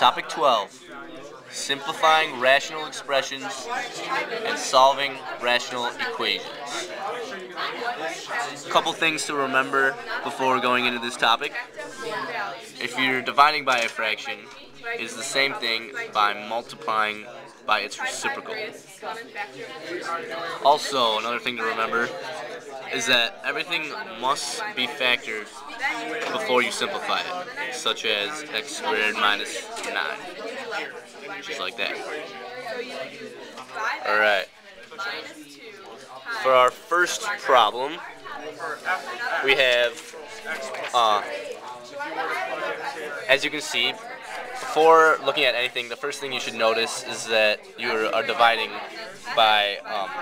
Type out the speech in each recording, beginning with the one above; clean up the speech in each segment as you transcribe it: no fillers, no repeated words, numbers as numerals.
Topic 12. Simplifying rational expressions and solving rational equations. A couple things to remember before going into this topic. If you're dividing by a fraction, it's the same thing by multiplying by its reciprocal. Also, another thing to remember is that everything must be factored before you simplify it, such as x squared minus 9, just like that. Alright, for our first problem, we have, as you can see, before looking at anything, the first thing you should notice is that you are dividing by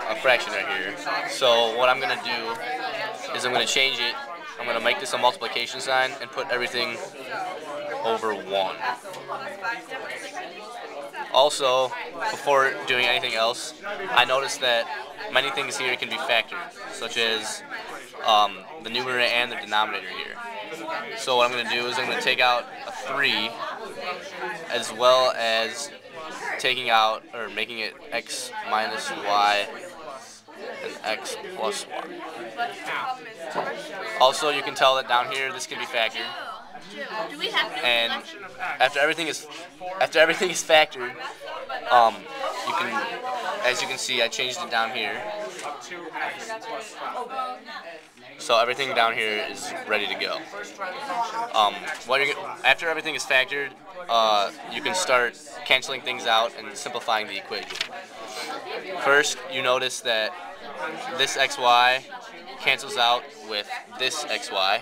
a fraction right here. So what I'm going to do is I'm going to change it. I'm going to make this a multiplication sign and put everything over 1. Also, before doing anything else, I noticed that many things here can be factored, such as the numerator and the denominator here. So what I'm going to do is I'm going to take out a 3, as well as taking out, or making it x minus y and x plus y. Also, you can tell that down here this can be factored. And after everything is factored, you can, as you can see, I changed it down here. So everything down here is ready to go. After everything is factored, you can start canceling things out and simplifying the equation. First, you notice that this xy cancels out with this xy.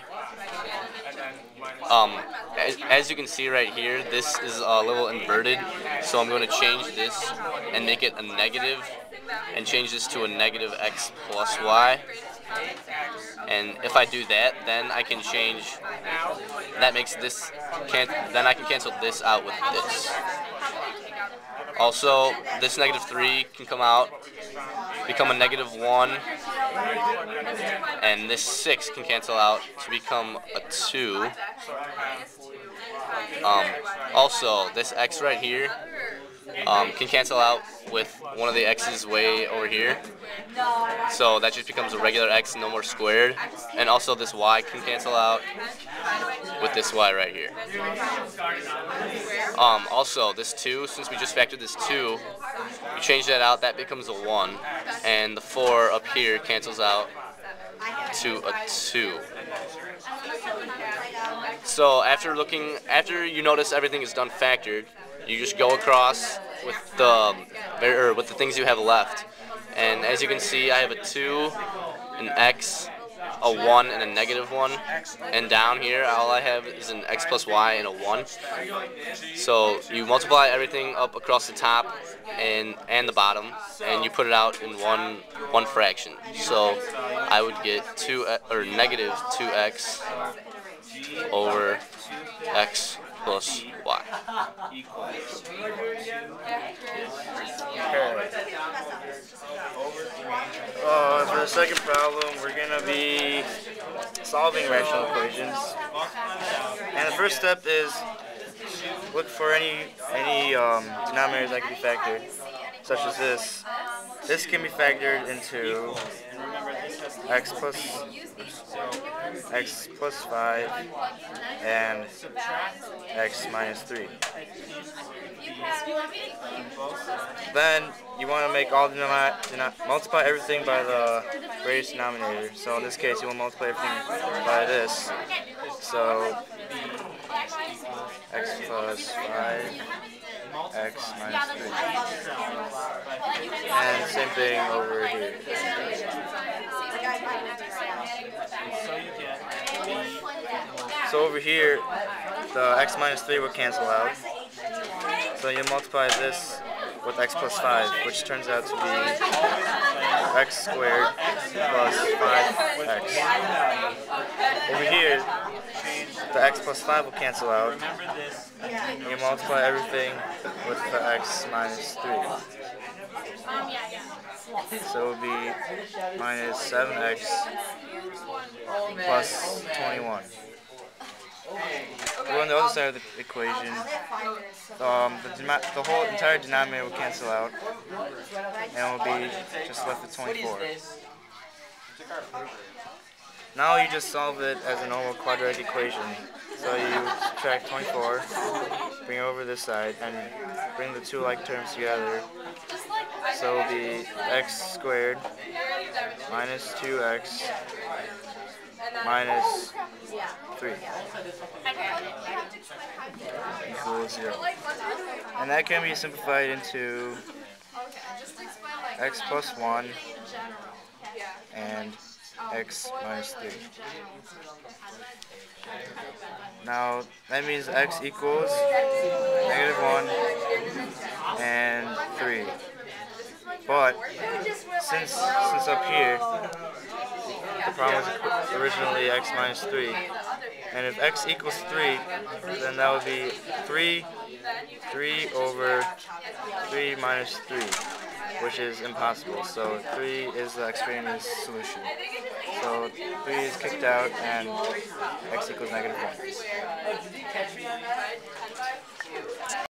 As you can see right here, this is a little inverted, so I'm going to change this and make it a negative, and change this to a negative x plus y. And if I do that, then I can change, that makes this, then I can cancel this out with this. Also, this negative 3 can come out, become a negative 1, and this 6 can cancel out to become a 2. Also, this x right here can cancel out with one of the x's way over here. So that just becomes a regular x, no more squared. And also this y can cancel out with this y right here. Also, this 2, since we just factored this 2, you change that out, that becomes a 1. And the 4 up here cancels out to a 2. So after you notice everything is done factored, you just go across with the things you have left. And as you can see, I have a 2, an x, a 1, and a negative 1. And down here, all I have is an x plus y and a 1. So you multiply everything up across the top and the bottom, and you put it out in one fraction. So I would get negative 2x over x plus y. For the second problem, we're going to be solving rational equations. And the first step is look for any denominators that can be factored, such as this. This can be factored into x plus 5 and x minus 3. Then you want to make all multiply everything by the greatest denominator. So in this case, you will multiply everything by this. So x plus 5, x minus 3. And same thing over here. So over here, the x minus 3 will cancel out. So you multiply this with x plus 5, which turns out to be x squared plus 5x. Over here, the x plus 5 will cancel out. You multiply everything with the x minus 3. So it would be minus 7x plus 21. Go on the other side of the equation. The whole entire denominator will cancel out, and will be just left with 24. Now you just solve it as a normal quadratic equation. So you subtract 24, bring it over this side, and bring the two like terms together. So it will be x squared minus 2x minus 3 equals 0. And that can be simplified into x plus 1 and x minus 3. Now that means x equals -1 and 3. But since up here the problem was originally x minus 3, and if x equals 3, then that would be 3 over 3 minus 3, which is impossible. So 3 is the extraneous solution. So 3 is kicked out, and x equals -1.